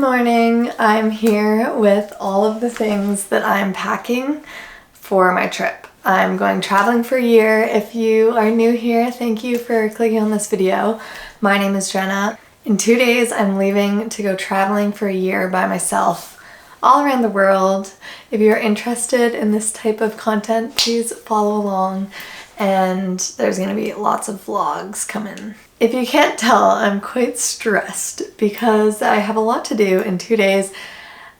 morning. I'm here with all of the things that I'm packing for my trip. I'm going traveling for a year. If you are new here, thank you for clicking on this video. My name is Jenna. In 2 days, I'm leaving to go traveling for a year by myself all around the world. If you're interested in this type of content, please follow along, and there's gonna be lots of vlogs coming. If you can't tell, I'm quite stressed because I have a lot to do in 2 days,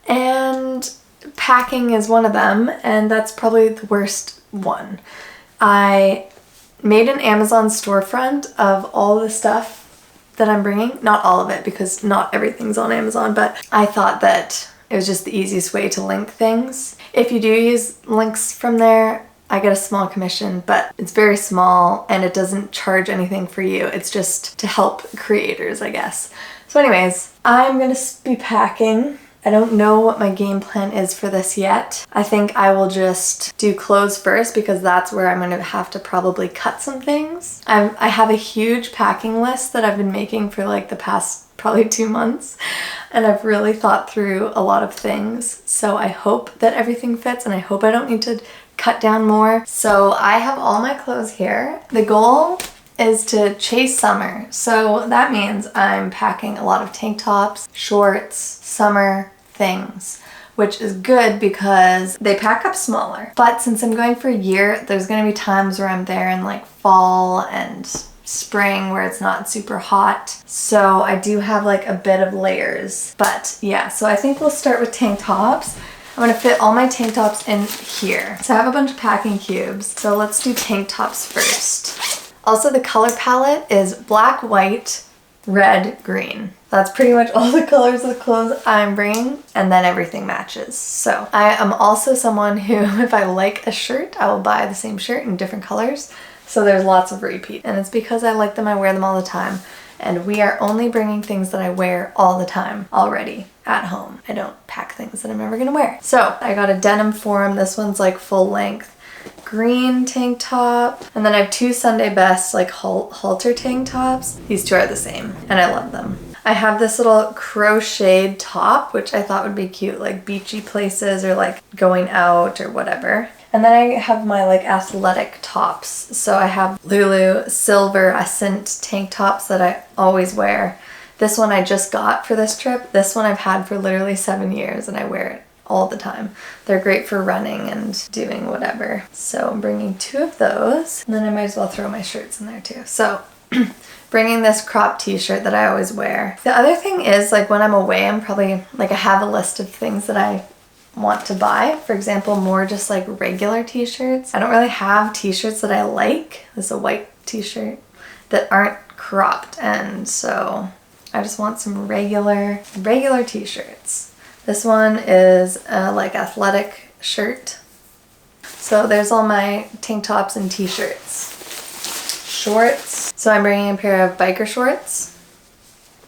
and packing is one of them, and that's probably the worst one. I made an Amazon storefront of all the stuff that I'm bringing. Not all of it, because not everything's on Amazon, but I thought that it was just the easiest way to link things. If you do use links from there, I get a small commission, but it's very small and it doesn't charge anything for you. It's just to help creators, I guess. So anyways, I'm gonna be packing. I don't know what my game plan is for this yet. I think I will just do clothes first because that's where I'm gonna have to probably cut some things. I have a huge packing list that I've been making for like the past probably 2 months, and I've really thought through a lot of things. So I hope that everything fits, and I hope I don't need to cut down more. So I have all my clothes here. The goal is to chase summer. So that means I'm packing a lot of tank tops, shorts, summer things, which is good because they pack up smaller. But since I'm going for a year, there's gonna be times where I'm there in like fall and spring where it's not super hot. So I do have like a bit of layers. But yeah, so I think we'll start with tank tops. I'm gonna fit all my tank tops in here. So I have a bunch of packing cubes. So let's do tank tops first. Also, the color palette is black, white, red, green. That's pretty much all the colors of the clothes I'm bringing, and then everything matches. So I am also someone who, if I like a shirt, I will buy the same shirt in different colors. So there's lots of repeat, and it's because I like them, I wear them all the time. And we are only bringing things that I wear all the time already at home. I don't pack things that I'm never gonna wear. So I got a denim form. This one's like full length green tank top. And then I have 2 Sunday Best like halter tank tops. These 2 are the same and I love them. I have this little crocheted top, which I thought would be cute, like beachy places or like going out or whatever. And then I have my like athletic tops. So I have Lulu silver Ascent tank tops that I always wear. This one I just got for this trip. This one I've had for literally 7 years and I wear it all the time. They're great for running and doing whatever. So I'm bringing 2 of those, and then I might as well throw my shirts in there too. So bringing this crop t-shirt that I always wear. The other thing is, like, when I'm away, I'm probably like, I have a list of things that I want to buy. For example, more just like regular t-shirts. I don't really have t-shirts that I like. This is a white t-shirt that aren't cropped, and so I just want some regular t-shirts. This one is a like athletic shirt. So there's all my tank tops and t-shirts. Shorts. So I'm bringing a pair of biker shorts.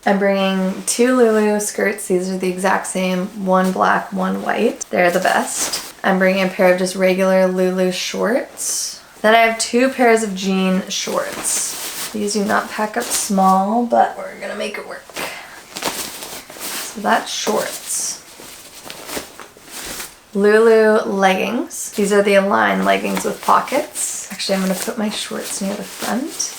I'm bringing 2 Lulu skirts. These are the exact same, 1 black, 1 white. They're the best. I'm bringing a pair of just regular Lulu shorts. Then I have 2 pairs of jean shorts. These do not pack up small, but we're gonna make it work. So that's shorts. Lulu leggings. These are the Align leggings with pockets. Actually, I'm gonna put my shorts near the front,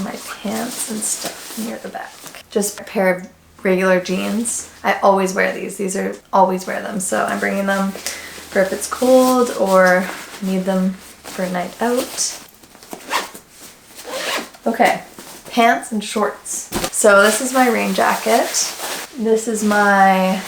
my pants and stuff near the back. Just a pair of regular jeans. I always wear these. These are always wear them. So I'm bringing them for if it's cold or need them for a night out. Okay, pants and shorts. So this is my rain jacket. This is my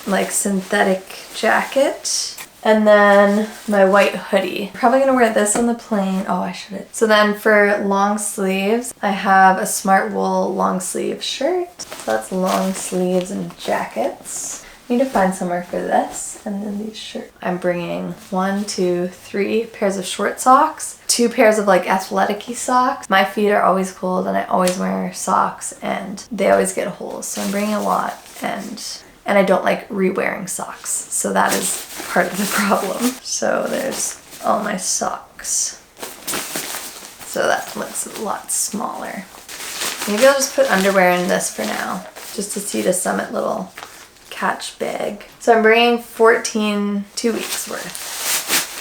like synthetic jacket, and then my white hoodie. Probably gonna wear this on the plane. Oh, I should. So then for long sleeves, I have a Smart Wool long sleeve shirt. So that's long sleeves and jackets. Need to find somewhere for this, and then these shirts. I'm bringing 1, 2, 3 pairs of short socks, 2 pairs of like athletic-y socks. My feet are always cold and I always wear socks and they always get holes. So I'm bringing a lot, and I don't like re-wearing socks. So that is part of the problem. So there's all my socks. So that looks a lot smaller. Maybe I'll just put underwear in this for now. just a Sea to Summit little catch bag. So I'm bringing 2 weeks worth.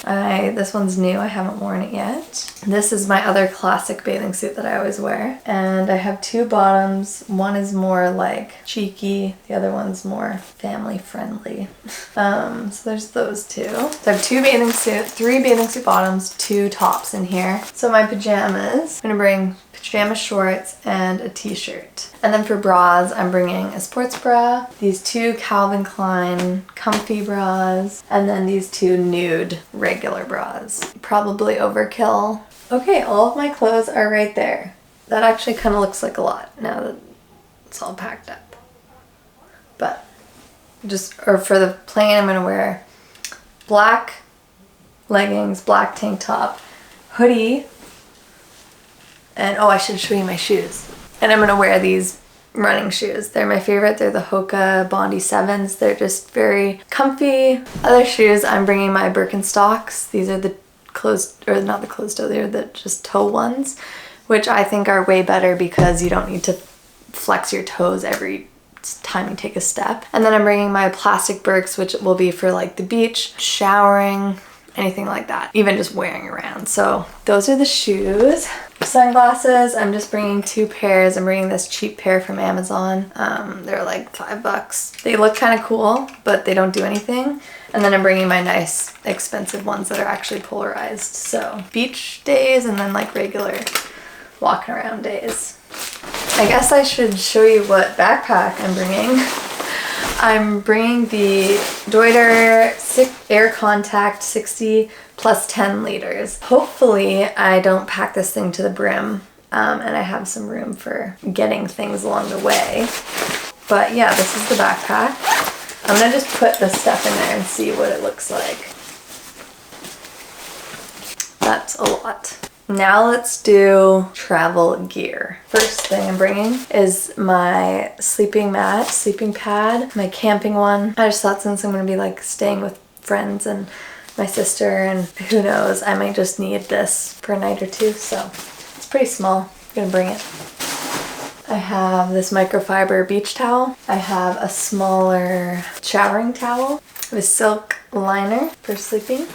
This one's new, I haven't worn it yet. This is my other classic bathing suit that I always wear. And I have 2 bottoms. One is more like cheeky, the other one's more family friendly. So there's those 2. So I have 3 bathing suit bottoms, 2 tops in here. So my pajamas, I'm gonna bring pajama shorts and a t-shirt. And then for bras, I'm bringing a sports bra, these 2 Calvin Klein comfy bras, and then these 2 nude regular bras. Probably overkill. Okay, all of my clothes are right there. That actually kind of looks like a lot now that it's all packed up. But or for the plane, I'm gonna wear black leggings, black tank top, hoodie, and oh, I should show you my shoes. And I'm gonna wear these running shoes. They're my favorite. They're the Hoka Bondi 7s. They're just very comfy. Other shoes, I'm bringing my Birkenstocks. These are the closed, or not the closed toe, they're the just toe ones, which I think are way better because you don't need to flex your toes every time you take a step. And then I'm bringing my plastic Birks, which will be for like the beach, showering, anything like that, even just wearing around. So those are the shoes. Sunglasses, I'm just bringing 2 pairs. I'm bringing this cheap pair from Amazon. They're like $5. They look kind of cool, but they don't do anything. And then I'm bringing my nice expensive ones that are actually polarized. So beach days and then like regular walking around days. I guess I should show you what backpack I'm bringing. I'm bringing the Deuter Air Contact 60 plus 10 liters. Hopefully I don't pack this thing to the brim and I have some room for getting things along the way. But yeah, this is the backpack. I'm gonna just put the stuff in there and see what it looks like. That's a lot. Now let's do travel gear. First thing I'm bringing is my sleeping mat, sleeping pad, my camping one. I just thought since I'm gonna be like staying with friends and my sister and who knows, I might just need this for a night or 2. So it's pretty small, I'm gonna bring it. I have this microfiber beach towel. I have a smaller showering towel with silk liner for sleeping.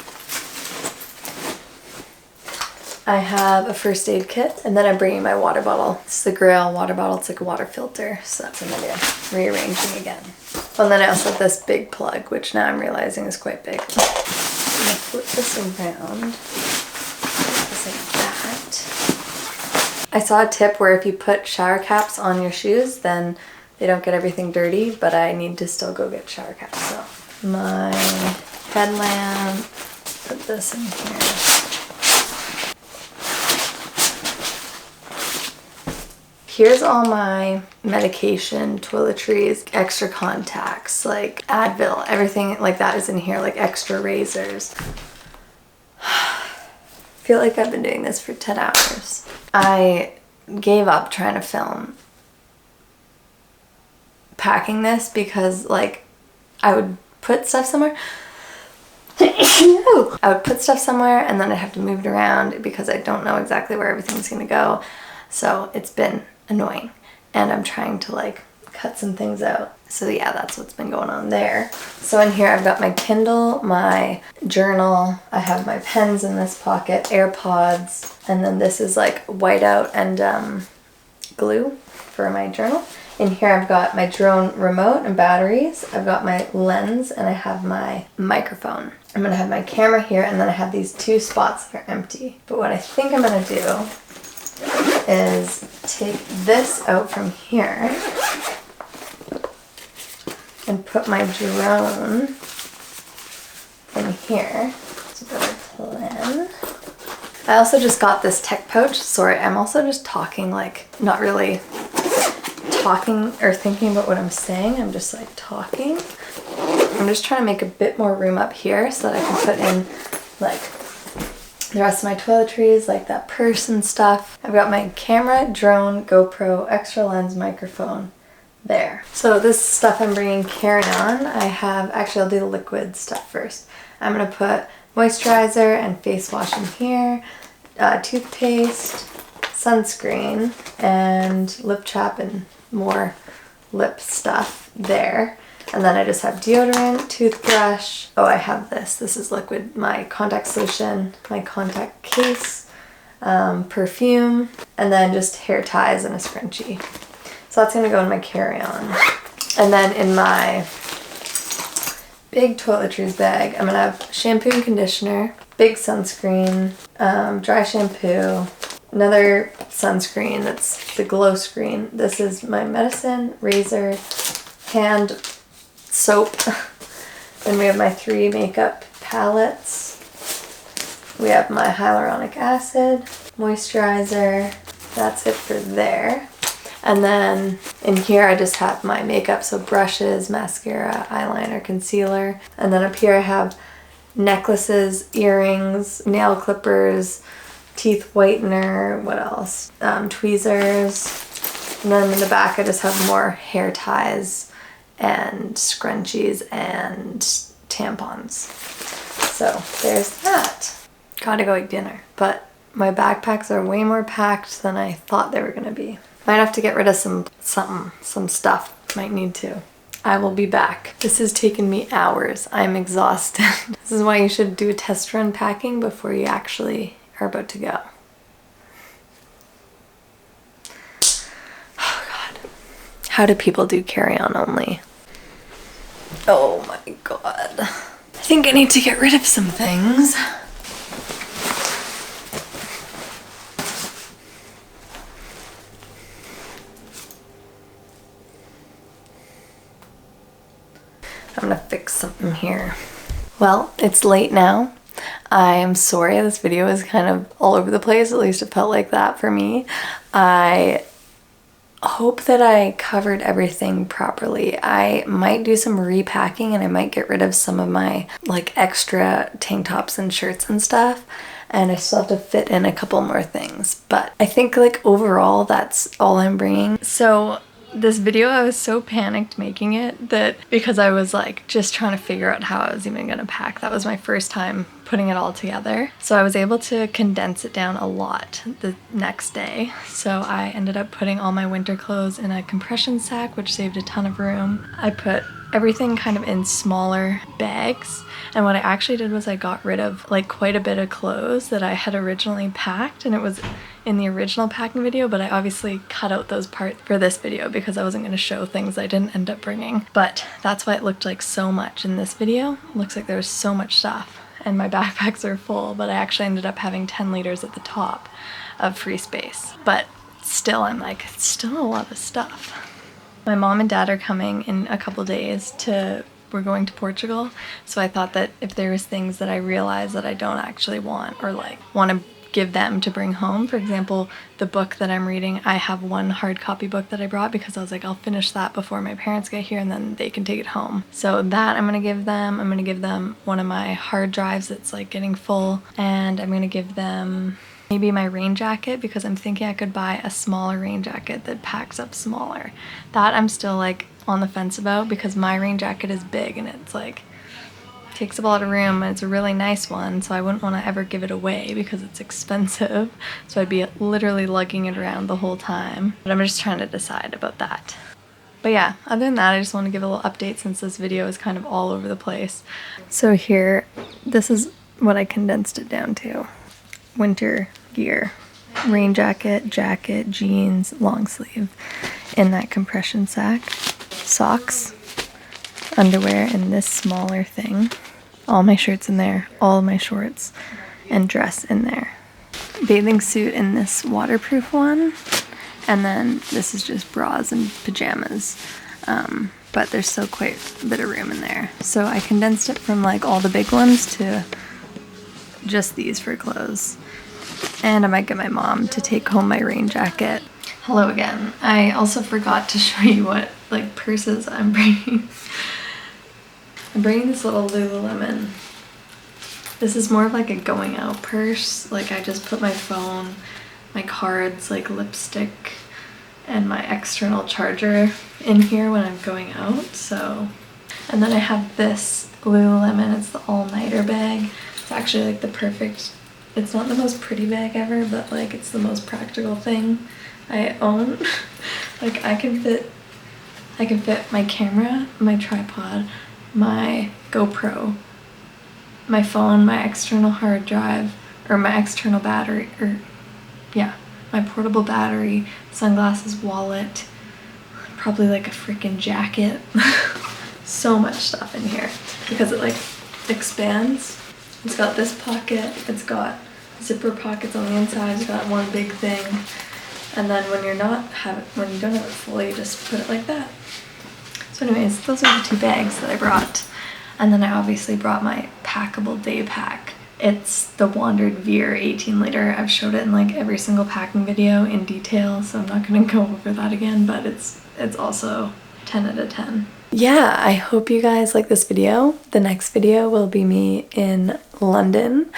I have a first aid kit, and then I'm bringing my water bottle. It's the Grail water bottle. It's like a water filter, so that's another rearranging again. And then I also have this big plug, which now I'm realizing is quite big. I'm gonna flip this around, just like that. I saw a tip where if you put shower caps on your shoes, then they don't get everything dirty, but I need to still go get shower caps. So my headlamp, put this in here. Here's all my medication, toiletries, extra contacts, like Advil, everything like that is in here, like extra razors. I feel like I've been doing this for 10 hours. I gave up trying to film packing this because like I would put stuff somewhere. I would put stuff somewhere and then I'd have to move it around because I don't know exactly where everything's gonna go. So it's been annoying and I'm trying to like cut some things out. So yeah, that's what's been going on there. So in here I've got my Kindle, my journal, I have my pens in this pocket, AirPods, and then this is like whiteout and glue for my journal. In here I've got my drone remote and batteries, I've got my lens, and I have my microphone. I'm gonna have my camera here, and then I have these 2 spots that are empty. But what I think I'm gonna do is take this out from here and put my drone in here. That's a better plan. I also just got this tech pouch. Sorry, I'm also just talking, like not really talking or thinking about what I'm saying. I'm just like talking. I'm just trying to make a bit more room up here so that I can put in like the rest of my toiletries, like that purse and stuff. I've got my camera, drone, GoPro, extra lens, microphone there. So this stuff I'm bringing carry-on. I have, actually I'll do the liquid stuff first. I'm gonna put moisturizer and face wash in here, toothpaste, sunscreen, and lip chap and more lip stuff there. And then I just have deodorant, toothbrush. Oh, I have this. This is liquid, my contact solution, my contact case, perfume, and then just hair ties and a scrunchie. So that's gonna go in my carry-on. And then in my big Toiletries bag, I'm gonna have shampoo and conditioner, big sunscreen, dry shampoo, another sunscreen that's the glow screen. This is my medicine, razor, hand soap. Then we have my 3 makeup palettes. We have my hyaluronic acid, moisturizer. That's it for there. And then in here I just have my makeup, so brushes, mascara, eyeliner, concealer. And then up here I have necklaces, earrings, nail clippers, teeth whitener, what else? Tweezers. And then in the back I just have more hair ties and scrunchies and tampons. So there's that. Gotta go eat dinner. But my backpacks are way more packed than I thought they were gonna be. Might have to get rid of some stuff. Might need to. I will be back. This has taken me hours. I'm exhausted. This is why you should do a test run packing before you actually are about to go. Oh God. How do people do carry-on only? Oh my God. I think I need to get rid of some things. I'm gonna fix something here. Well, it's late now. I'm sorry this video is kind of all over the place, at least it felt like that for me. I hope that I covered everything properly. I might do some repacking and I might get rid of some of my like extra tank tops and shirts and stuff. And I still have to fit in a couple more things. But I think like overall that's all I'm bringing. So this video, I was so panicked making it that because I was like just trying to figure out how I was even gonna pack. That was my first time putting it all together. So I was able to condense it down a lot the next day. So I ended up putting all my winter clothes in a compression sack, which saved a ton of room. I put everything kind of in smaller bags. And what I actually did was I got rid of like quite a bit of clothes that I had originally packed, and it was in the original packing video, but I obviously cut out those parts for this video because I wasn't going to show things I didn't end up bringing. But that's why it looked like so much in this video. It looks like there was so much stuff and my backpacks are full, but I actually ended up having 10 liters at the top of free space. But still, I'm like, it's still a lot of stuff. My mom and dad are coming in a couple days we're going to Portugal, so I thought that if there was things that I realized that I don't actually want or like want to give them to bring home, for example, the book that I'm reading, I have one hard copy book that I brought because I was like, I'll finish that before my parents get here and then they can take it home. So that I'm gonna give them. I'm gonna give them one of my hard drives that's like getting full, and I'm gonna give them maybe my rain jacket because I'm thinking I could buy a smaller rain jacket that packs up smaller. That I'm still like on the fence about because my rain jacket is big and it's like takes up a lot of room and it's a really nice one, so I wouldn't want to ever give it away because it's expensive, so I'd be literally lugging it around the whole time. But I'm just trying to decide about that. But yeah, other than that, I just want to give a little update since this video is kind of all over the place. So here, this is what I condensed it down to. Winter gear, rain jacket, jeans, long sleeve in that compression sack, socks, underwear in this smaller thing, all my shirts in there, all my shorts and dress in there, bathing suit in this waterproof one, and then this is just bras and pajamas, but there's still quite a bit of room in there. So I condensed it from like all the big ones to just these for clothes. And I might get my mom to take home my rain jacket. Hello again. I also forgot to show you what like purses I'm bringing. I'm bringing this little Lululemon. This is more of like a going out purse. Like I just put my phone, my cards, like lipstick, and my external charger in here when I'm going out, so. And then I have this Lululemon, it's the all-nighter bag. It's actually like the perfect, it's not the most pretty bag ever, but like it's the most practical thing I own. Like I can fit I can fit my camera, my tripod, my GoPro, my phone, my external hard drive, or my external battery, or yeah, my portable battery, sunglasses, wallet, probably like a freaking jacket. So much stuff in here because it like expands. It's got this pocket, it's got zipper pockets on the inside, it's got one big thing, and then when you don't have it fully, you just put it like that. So anyways, those are the 2 bags that I brought. And then I obviously brought my packable day pack. It's the Wandered Veer 18 liter. I've showed it in like every single packing video in detail, so I'm not gonna go over that again, but it's also 10 out of 10. Yeah, I hope you guys like this video. The next video will be me in London,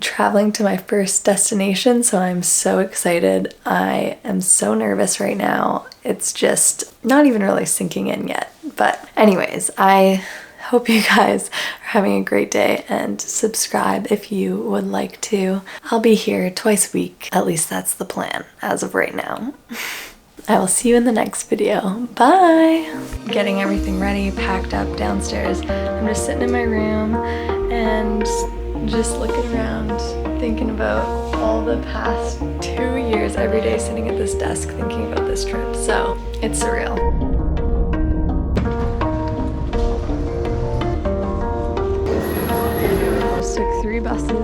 traveling to my first destination, so I'm so excited. I am so nervous right now. It's just not even really sinking in yet. But anyways, I hope you guys are having a great day, and subscribe if you would like to. I'll be here twice a week. At least that's the plan as of right now. I will see you in the next video. Bye! Getting everything ready, packed up downstairs. I'm just sitting in my room and just looking around, thinking about all the past 2 years, every day sitting at this desk thinking about this trip. So it's surreal. Just took 3 buses